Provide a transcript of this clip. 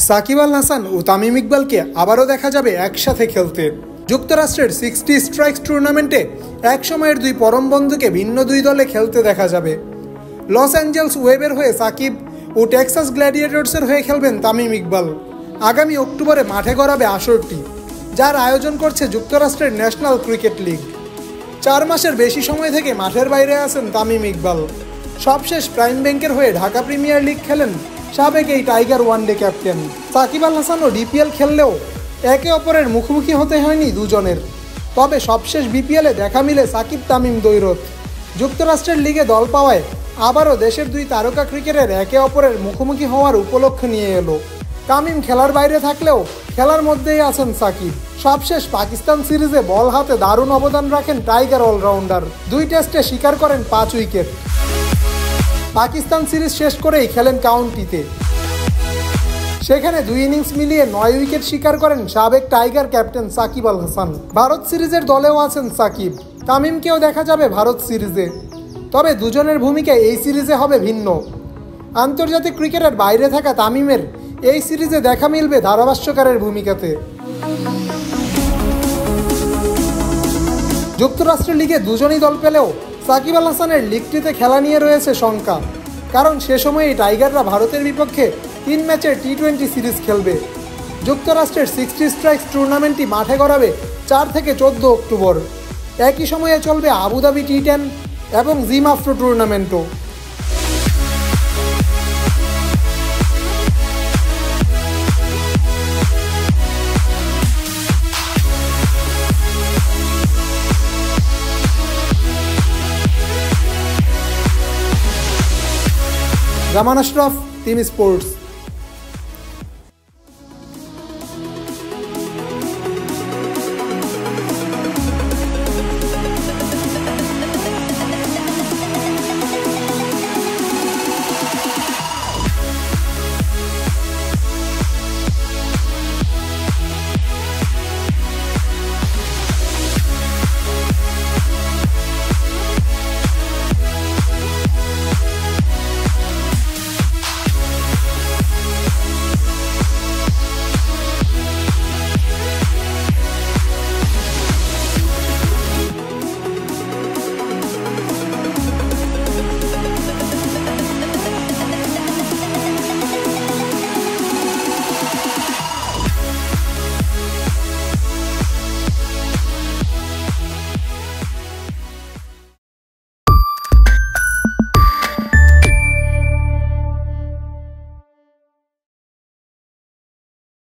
সাকিব আল হাসান ও তামিম ইকবালকে আবারও দেখা যাবে একসাথে খেলতে। যুক্তরাষ্ট্রের 60 স্ট্রাইকস টুর্নামেন্টে একসময়ের দুই পরম বন্ধুকে ভিন্ন দুই দলে খেলতে দেখা যাবে। লস অ্যাঞ্জেলস ওয়েবের হয়ে সাকিব ও টেক্সাস গ্ল্যাডিয়েটর্সের হয়ে খেলবেন তামিম ইকবাল। আগামী অক্টোবরে মাঠে গড়াবে আসরটি, যার আয়োজন করছে যুক্তরাষ্ট্রের ন্যাশনাল ক্রিকেট লিগ। 4 মাসের বেশি সময় থেকে মাঠের বাইরে আছেন তামিম ইকবাল। সবশেষ প্রাইম ব্যাংকের হয়ে ঢাকা প্রিমিয়ার লিগ খেলেন সাবেক এই tiger one day captain. Shakib Al হাসানও DPL খেললেও একে অপরের মুখোমুখি হতে হয়নি দুজনের। তবে সবশেষ বিপিএলে দেখা মিলে সাকিব তামিম দ্বৈরথ। যুক্তরাষ্ট্রের লিগে দল পাওয়ায় আবারও দেশের দুই তারকা ক্রিকেটার একে অপরের মুখোমুখি হওয়ার উপলক্ষ নিয়ে এলো। তামিম খেলার বাইরে থাকলেও খেলার মধ্যেই আছেন সাকিব। সবশেষ পাকিস্তান সিরিজে বল হাতে দারুণ অবদান রাখেন টাইগার অলরাউন্ডার। 2 টেস্টে শিকার করেন 5 উইকেট। পাকিস্তান সিরিজ শেষ করেই খেলেন কাউন্টিতে, সেখানে 2 ইনিংস মিলিয়ে 9 উইকেট শিকার করেন সাবেক টাইগার ক্যাপ্টেন সাকিব আল হাসান। ভারত সিরিজের দলেও আছেন সাকিব। তামিমকেও দেখা যাবে ভারত সিরিজে, তবে দুজনের ভূমিকা এই সিরিজে হবে ভিন্ন। আন্তর্জাতিক ক্রিকেটের বাইরে থাকা তামিমের এই সিরিজে দেখা মিলবে ধারাভাষ্যকারের ভূমিকাতে। যুক্তরাষ্ট্র লিগে দুজনই দল পেলেও সাকিব আল হাসানের লিগটিতে খেলা নিয়ে রয়েছে শঙ্কা, কারণ সে সময়ে টাইগাররা ভারতের বিপক্ষে 3 ম্যাচের টি20 সিরিজ খেলবে। যুক্তরাষ্ট্রের 60 স্ট্রাইকস টুর্নামেন্টটি মাঠে গড়াবে 4 থেকে 14 অক্টোবর। একই সময়ে চলবে আবুধাবি টি10 এবং জিম আফ্রো টুর্নামেন্টও। জামান আশরাফ, টিম স্পোর্টস।